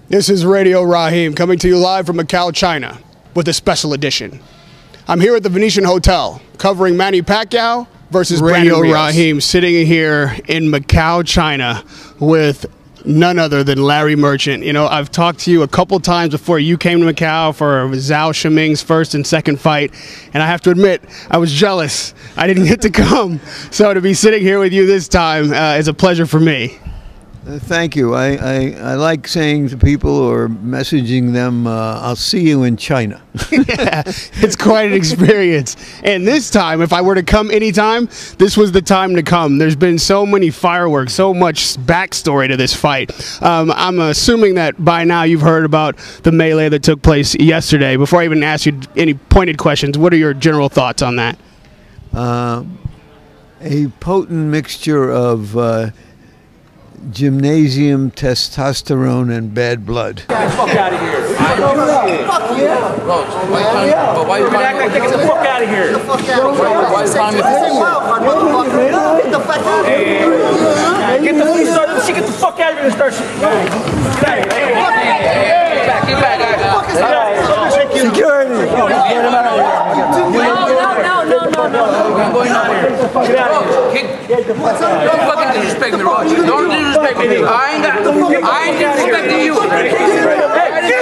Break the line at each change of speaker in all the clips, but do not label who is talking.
This is Radio Raheem coming to you live from Macau, China with a special edition. I'm here at the Venetian Hotel covering Manny Pacquiao versus Radio Raheem, sitting here in Macau, China with none other than Larry Merchant. You know, I've talked to you a couple times before you came to Macau for Zhao Shiming's first and second fight, and I have to admit, I was jealous. I didn't get to come, so to be sitting here with you this time is a pleasure for me.
Thank you. I like saying to people or messaging them, I'll see you in China.
Yeah, it's quite an experience. And this time, if I were to come anytime, this was the time to come. There's been so many fireworks, so much backstory to this fight. I'm assuming that by now you've heard about the melee that took place yesterday. Before I even ask you any pointed questions, what are your general thoughts on that?
A potent mixture of gymnasium, testosterone, and bad blood.
Get the fuck out of here. Fuck yeah. Roach, why you act like get the fuck out of here? Get the fuck out of here. Why is Tommy Get the fuck out of here. Get the fuck out of here and start shit. Get back, guys. Security. Get him out of here. No. I'm going out here. Get out of here. Don't fucking disrespect me, Roach. Don't disrespect me. I ain't disrespecting you. Get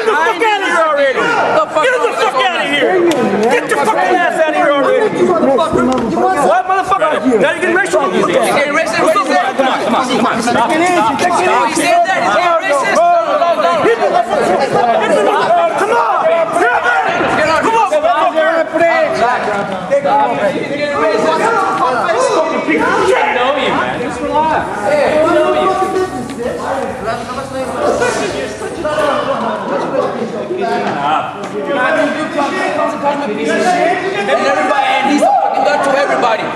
the fuck out of here already. Get the fuck out of here. Get your fucking ass out of here already. What, motherfucker? Now you're getting racist. You're getting racist? Come on. Stop. You said that? You're getting racist? Come on. I know you, man. Just relax. I know you. And he's fucking done to everybody. I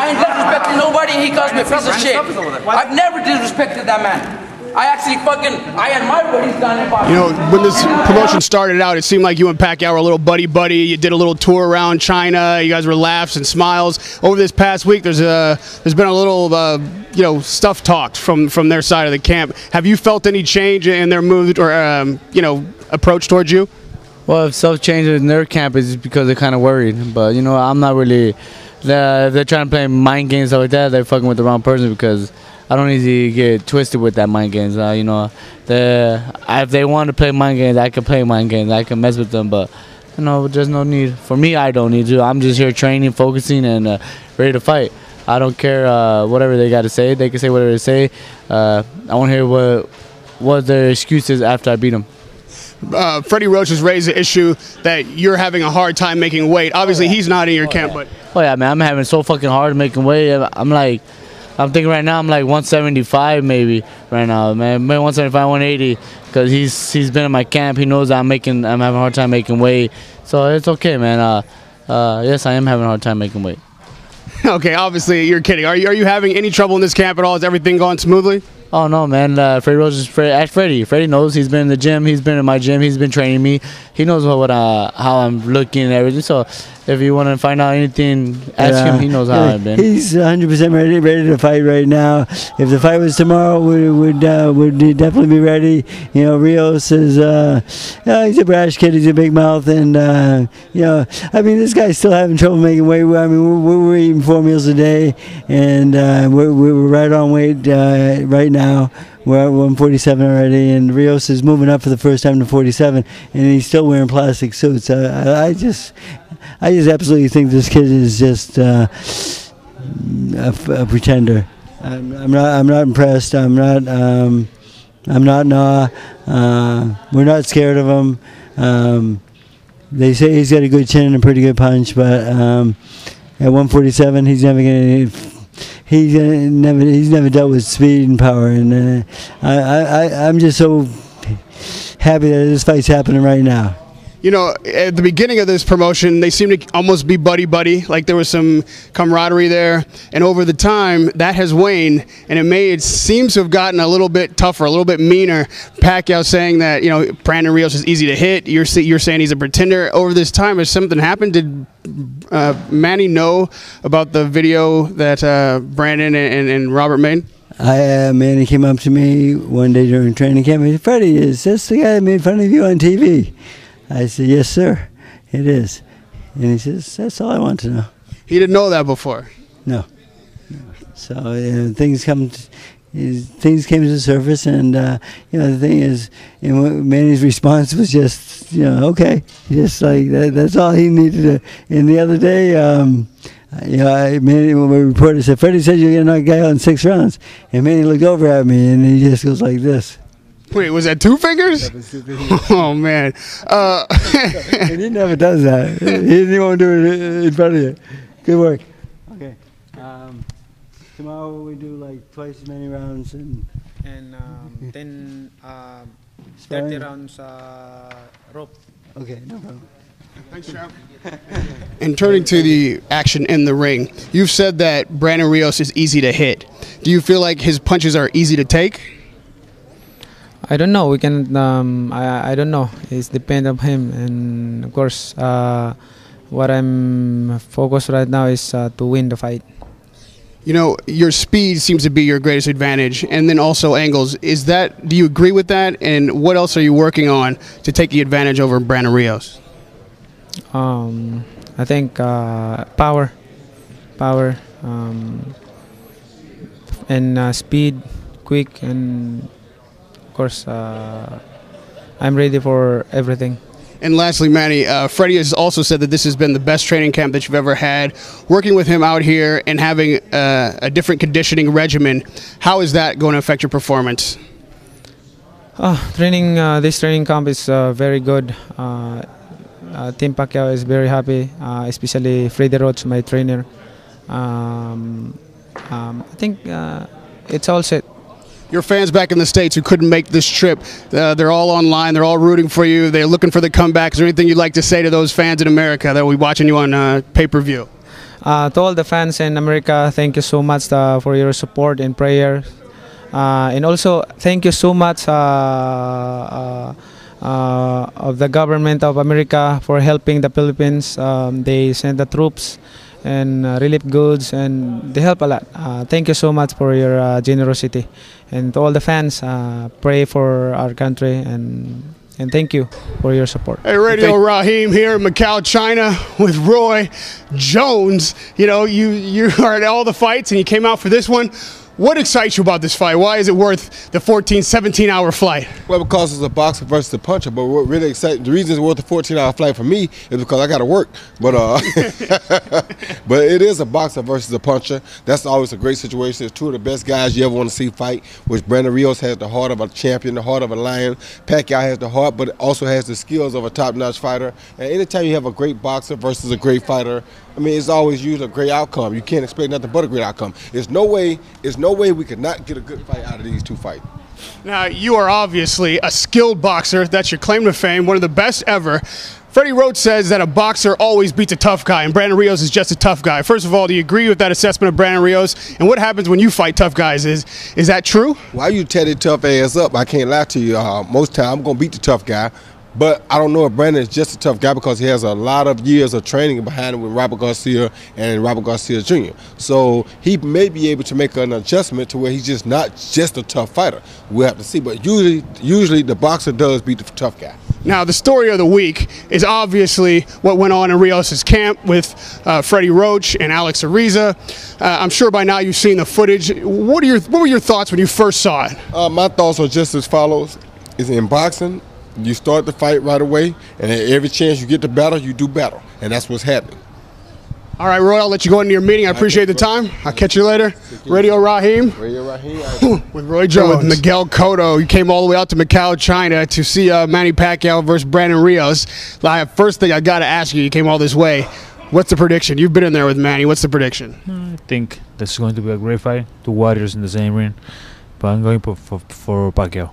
ain't disrespecting nobody, and he calls me a piece of shit. I've never disrespected that man. I admire what he's done.
You know, when this promotion started out, it seemed like you and Pacquiao were a little buddy-buddy. You did a little tour around China. You guys were laughs and smiles. Over this past week, there's been a little, stuff talked from their side of the camp. Have you felt any change in their mood or, approach towards you?
Well, if stuff changes in their camp, it's because they're kind of worried. But, I'm not really. They're trying to play mind games and stuff like that. They're fucking with the wrong person because I don't easily get twisted with that mind games. If they want to play mind games, I can play mind games. I can mess with them, but there's no need. For me, I don't need to. I'm just here training, focusing, and ready to fight. I don't care whatever they got to say. They can say whatever they say. I want to hear what their excuse is after I beat them.
Freddy Roach has raised the issue that you're having a hard time making weight. Obviously, he's not in your camp, but
man, I'm having so fucking hard making weight. I'm thinking right now I'm like 175 maybe right now, man. Maybe 175, 180, because he's been in my camp. He knows I'm having a hard time making weight, so it's okay, man. Yes, I am having a hard time making weight.
Okay, obviously you're kidding. Are you having any trouble in this camp at all? Is everything going smoothly?
Oh no, man. Freddy Roach is Freddy. Freddy knows. He's been in the gym. He's been in my gym. He's been training me. He knows how I'm looking and everything. So if you want to find out anything, ask him. He knows how I've been.
He's 100% ready to fight right now. If the fight was tomorrow, would definitely be ready. Rios is he's a brash kid. He's a big mouth, and this guy's still having trouble making weight. We're eating 4 meals a day, and we're right on weight right now. We're at 147 already, and Rios is moving up for the first time to 47, and he's still wearing plastic suits. I just absolutely think this kid is just a pretender. I'm not impressed. I'm not. We're not scared of him. They say he's got a good chin and a pretty good punch, but at 147, he's never going to. He's never dealt with speed and power, and I'm just so happy that this fight's happening right now.
At the beginning of this promotion, they seemed to almost be buddy-buddy, like there was some camaraderie there. And over the time, that has waned, and it seems to have gotten a little bit tougher, a little bit meaner. Pacquiao saying that, Brandon Rios is easy to hit. You're saying he's a pretender. Over this time, has something happened? Did Manny know about the video that Brandon and Robert made?
Manny came up to me one day during training camp. He said, "Freddie, is this the guy that made fun of you on TV?" I said, "Yes, sir, it is." And he says, "That's all I want to know."
He didn't know that before.
No. So things came to the surface, and the thing is, Manny's response was just, okay, just like that. That's all he needed to. And the other day, Manny, when we reported, said, "Freddie said you're gonna knock a guy out in 6 rounds," and Manny looked over at me, and he just goes like this.
Wait, was that 2 fingers? Oh man!
And he never does that. He won't do it in front of you. Good work. Okay. Tomorrow we do like twice as many rounds and
10 30 rounds rope.
Okay, no problem.
Thanks, champ. And turning to the action in the ring, you've said that Brandon Rios is easy to hit. Do you feel like his punches are easy to take?
I don't know. We can. I don't know. It's depend on him, and of course, what I'm focused right now is to win the fight.
Your speed seems to be your greatest advantage, and then also angles. Do you agree with that? And what else are you working on to take the advantage over Brandon Rios?
I think power, and speed, quick, and of course, I'm ready for everything.
And lastly, Manny, Freddy has also said that this has been the best training camp that you've ever had. Working with him out here and having a different conditioning regimen, how is that going to affect your performance?
This training camp is very good. Team Pacquiao is very happy, especially Freddy Roach, my trainer. I think it's all set.
Your fans back in the States who couldn't make this trip, they're all online, they're all rooting for you, they're looking for the comeback. Is there anything you'd like to say to those fans in America that will be watching you on pay-per-view?
To all the fans in America, thank you so much for your support and prayers. And also, thank you so much of the government of America for helping the Philippines. They sent the troops and relief goods, and they help a lot. Thank you so much for your generosity. And to all the fans, pray for our country, and thank you for your support.
Hey, Radio Raheem here in Macau, China with Roy Jones. You are at all the fights and you came out for this one. What excites you about this fight? Why is it worth the 14, 17-hour flight?
Well, because it's a boxer versus a puncher. But what really exciting, the reason it's worth a 14-hour flight for me is because I got to work. But but it is a boxer versus a puncher. That's always a great situation. It's 2 of the best guys you ever want to see fight, which Brandon Rios has the heart of a champion, the heart of a lion. Pacquiao has the heart, but also has the skills of a top-notch fighter. And anytime you have a great boxer versus a great fighter, I mean, it's always usually a great outcome. You can't expect nothing but a great outcome. There's no way we could not get a good fight out of these 2 fights.
Now, you are obviously a skilled boxer. That's your claim to fame, one of the best ever. Freddy Roach says that a boxer always beats a tough guy, and Brandon Rios is just a tough guy. First of all, do you agree with that assessment of Brandon Rios? And what happens when you fight tough guys? Is that true?
Why you tear that tough ass up? I can't lie to you. Most time I'm going to beat the tough guy. But I don't know if Brandon is just a tough guy because he has a lot of years of training behind him with Robert Garcia and Robert Garcia Jr. So he may be able to make an adjustment to where he's just not just a tough fighter. We'll have to see. But usually the boxer does beat the tough guy.
Now, the story of the week is obviously what went on in Rios' camp with Freddy Roach and Alex Ariza. I'm sure by now you've seen the footage. What were your thoughts when you first saw it?
My thoughts are just as follows. Is in boxing, you start the fight right away, and every chance you get to battle, you do battle. And that's what's happening.
All right, Roy, I'll let you go into your meeting. I appreciate the time. I'll catch you later. Radio Raheem. With Roy Jones. With Miguel Cotto. You came all the way out to Macau, China to see Manny Pacquiao versus Brandon Rios. First thing I got to ask you came all this way. What's the prediction? You've been in there with Manny. What's the prediction?
I think this is going to be a great fight. 2 warriors in the same ring. But I'm going for Pacquiao.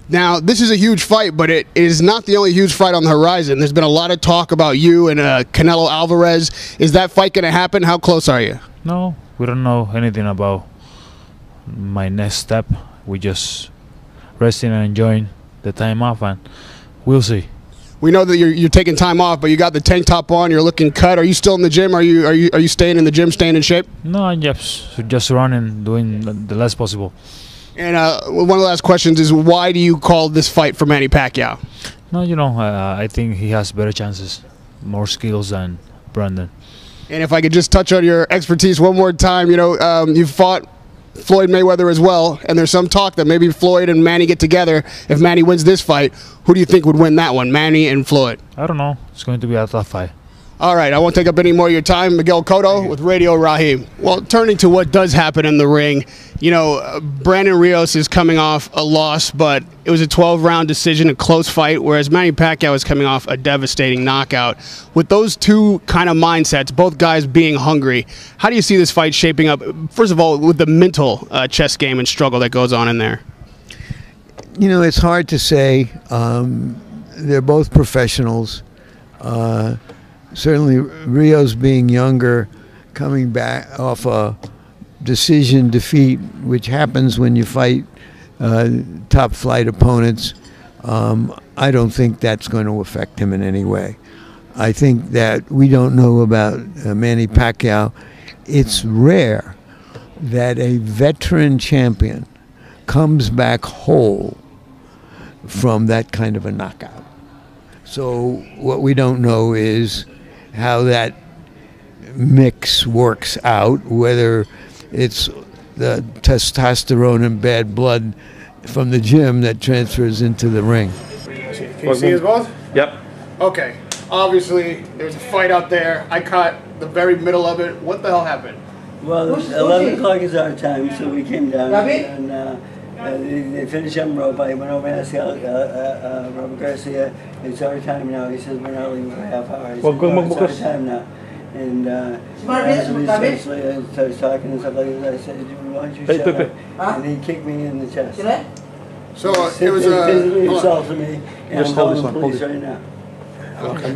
Now, this is a huge fight, but it is not the only huge fight on the horizon. There's been a lot of talk about you and Canelo Alvarez. Is that fight going to happen? How close are you?
No, we don't know anything about my next step. We just resting and enjoying the time off, and we'll see.
We know that you're taking time off, but you got the tank top on. You're looking cut. Are you still in the gym? Are you staying in the gym, staying in shape?
No, I'm just running, doing the less possible.
And one of the last questions is, why do you call this fight for Manny Pacquiao?
No, I think he has better chances, more skills than Brandon.
And if I could just touch on your expertise one more time, you've fought Floyd Mayweather as well, and there's some talk that maybe Floyd and Manny get together. If Manny wins this fight, who do you think would win that one, Manny and Floyd?
I don't know. It's going to be a tough fight.
All right, I won't take up any more of your time. Miguel Cotto with Radio Raheem. Well, turning to what does happen in the ring, Brandon Rios is coming off a loss, but it was a 12-round decision, a close fight, whereas Manny Pacquiao is coming off a devastating knockout. With those two kind of mindsets, both guys being hungry, how do you see this fight shaping up, first of all, with the mental chess game and struggle that goes on in there?
It's hard to say. They're both professionals. Certainly Rios being younger, coming back off a decision defeat, which happens when you fight top flight opponents, I don't think that's going to affect him in any way. I think that we don't know about Manny Pacquiao. It's rare that a veteran champion comes back whole from that kind of a knockout. So what we don't know is how that mix works out, whether it's the testosterone and bad blood from the gym that transfers into the ring.
Can you see us both?
Yep.
Okay. Obviously, there's a fight out there. I caught the very middle of it. What the hell happened?
Well, 11 o'clock is our time, so we came down and they finished him rope. I went over and asked Robert Garcia, it's our time now. He says, we're not leaving for a half hour. He said, it's our time now. And I started talking and stuff like that. I said, why don't you shut up? And he kicked me in the chest.
So it was
physically assaulted me, and I'm calling the police right now.
Okay.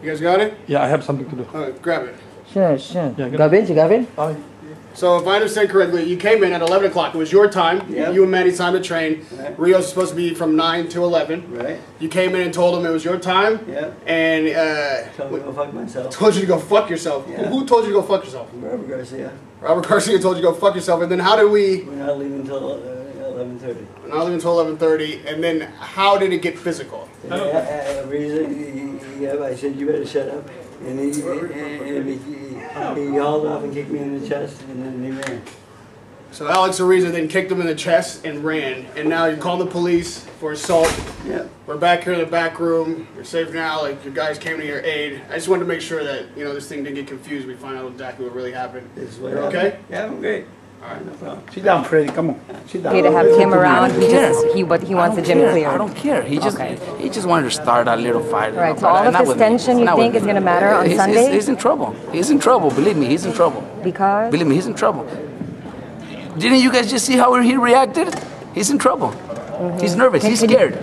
You guys got it?
Yeah, I have something to do.
All right, grab it.
Sure. Gavin?
So if I understand correctly, you came in at 11 o'clock. It was your time.
Yep.
You and Manny's time to train.
Right.
Rios was supposed to be from 9 to 11.
Right.
You came in and told him it was your time.
Yep.
And
Told me to go fuck myself.
told you to go fuck yourself.
Yeah.
Who told you to go fuck yourself?
Robert Garcia.
Robert Garcia told you to go fuck yourself. And then how did we...
We're not leaving until 11:30.
We're not leaving until 11:30. And then how did it get physical?
I said, you better shut up. And he hauled off and kicked me in the chest, and then he ran.
So Alex Ariza then kicked him in the chest and ran. And now you're calling the police for assault.
Yep.
We're back here in the back room. You're safe now. Like, your guys came to your aid. I just wanted to make sure that, this thing didn't get confused. We find out exactly what really happened. You're okay?
Yeah, I'm great.
All right, no problem.
Sit down, Freddy. Come on. Sit down.
To have him around, he wants the gym cleared.
I don't care. He just wanted to start a little fight.
Right. So all of this tension you think is going to matter on Sunday?
He's in trouble. He's in trouble. Believe me, he's in trouble.
Because?
Believe me, he's in trouble. Didn't you guys just see how he reacted? He's in trouble. He's nervous. He's scared.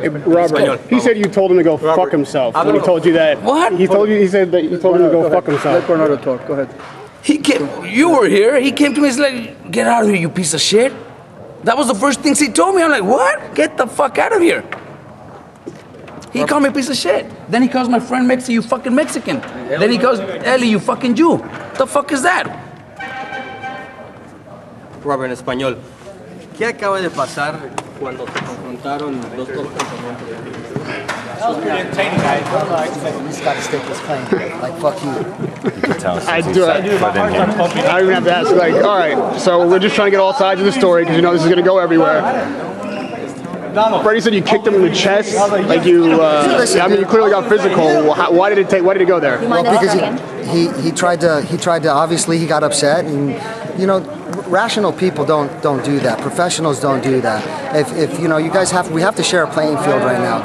Hey, Robert, he said you told him to go fuck himself. When he told you that.
What?
He said that you told him to go fuck himself.
Let Coronado talk. Go ahead.
You were here. He came to me. He's like, "Get out of here, you piece of shit." That was the first things he told me. I'm like, "What? Get the fuck out of here." He called me a piece of shit. Then he calls my friend Mexi, you fucking Mexican. Then he calls Eli, you fucking Jew. What the fuck is that?
Robert, en español. ¿Qué acaba de pasar cuando se confrontaron dos componentes?
That was pretty entertaining, guys. I just got to stick this claim. Like, fuck you.
I don't even have to ask. Like, all right, so we're just trying to get all sides of the story because this is going to go everywhere. Freddie said you kicked him in the chest. Like you, you clearly got physical. Why did it go there?
Well, because he tried to. Obviously, he got upset, and rational people don't do that. Professionals don't do that. If you guys we have to share a playing field right now.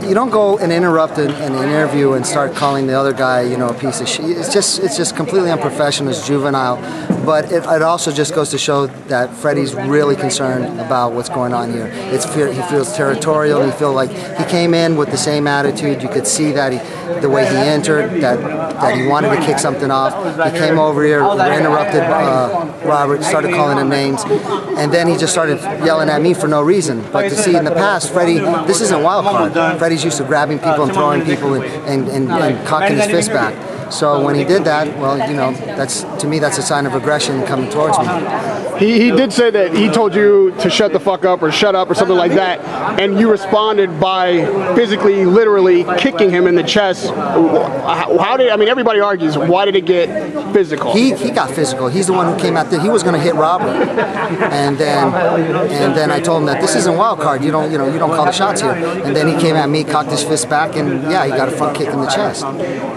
You don't go and interrupt an interview and start calling the other guy, a piece of shit. It's just completely unprofessional. It's juvenile. But it also just goes to show that Freddie's really concerned about what's going on here. He feels territorial. He feels like he came in with the same attitude. You could see that the way he entered, that that he wanted to kick something off. He came over here, interrupted Robert, started calling him names, and then he just started yelling at me for no reason. But to see in the past, Freddy, this isn't wild card. Freddy's used to grabbing people and throwing people and cocking his fist back. So when he did that, well, you know, to me that's a sign of aggression coming towards me.
He did say that he told you to shut the fuck up or shut up or something like that, and you responded by physically, literally kicking him in the chest. How did, I mean, everybody argues, why did it get physical?
He got physical. He's the one who came out there. He was going to hit Robert, and then I told him that this isn't wild card. You don't call the shots here. And then he came at me, cocked his fist back, and yeah, he got a front kick in the chest.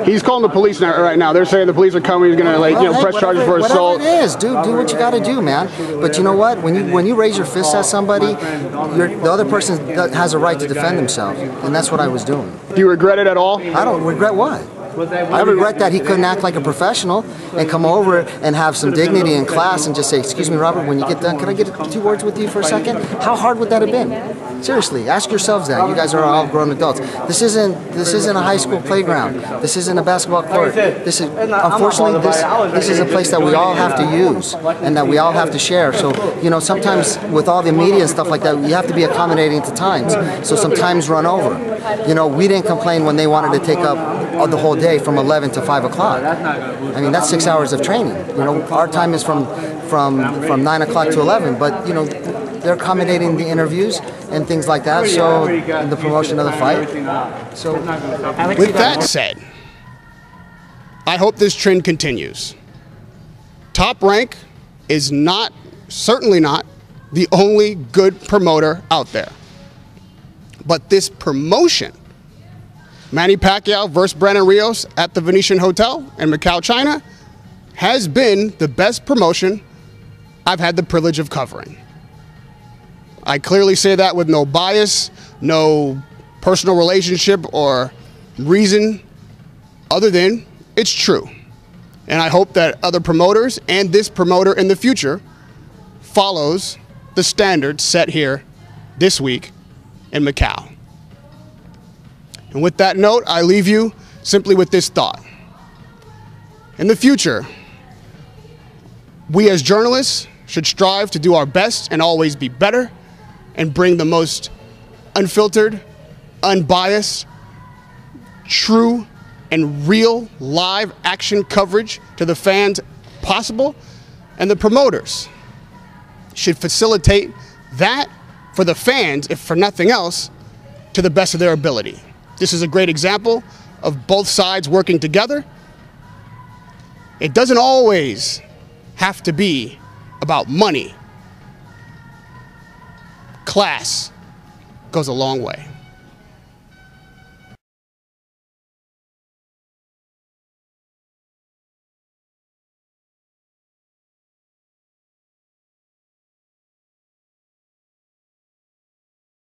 He's calling the police right now. They're saying the police are coming. He's going to, like, press charges for assault.
Whatever it is, dude, do what you got to do, man. But you know what? When you raise your fist at somebody, the other person has a right to defend himself, and that's what I was doing.
Do you regret it at all?
I don't regret what? I regret that he couldn't act like a professional and come over and have some dignity in class and just say, "Excuse me, Robert, when you get done, can I get 2 words with you for a second?" How hard would that have been? Seriously, ask yourselves that. You guys are all grown adults. This isn't a high school playground. This isn't a basketball court. Unfortunately, this is a place that we all have to use and that we all have to share. So, you know, sometimes with all the media and stuff like that, you have to be accommodating to times. So some times run over. You know, we didn't complain when they wanted to take up the whole day from 11 to 5 o'clock. I mean, that's 6 hours of training. You know, our time is from 9 o'clock to 11, but, you know, they're accommodating the interviews and things like that, so the promotion of the fight. So,
with that said, I hope this trend continues. Top Rank is certainly not the only good promoter out there. But this promotion, Manny Pacquiao versus Brandon Rios at the Venetian Hotel in Macau, China, has been the best promotion I've had the privilege of covering. I clearly say that with no bias, no personal relationship or reason other than it's true. And I hope that other promoters and this promoter in the future follows the standards set here this week in Macau. And with that note, I leave you simply with this thought. In the future, we as journalists should strive to do our best and always be better and bring the most unfiltered, unbiased, true, and real live action coverage to the fans possible. And the promoters should facilitate that for the fans, if for nothing else, to the best of their ability. This is a great example of both sides working together. It doesn't always have to be about money. Class goes a long way.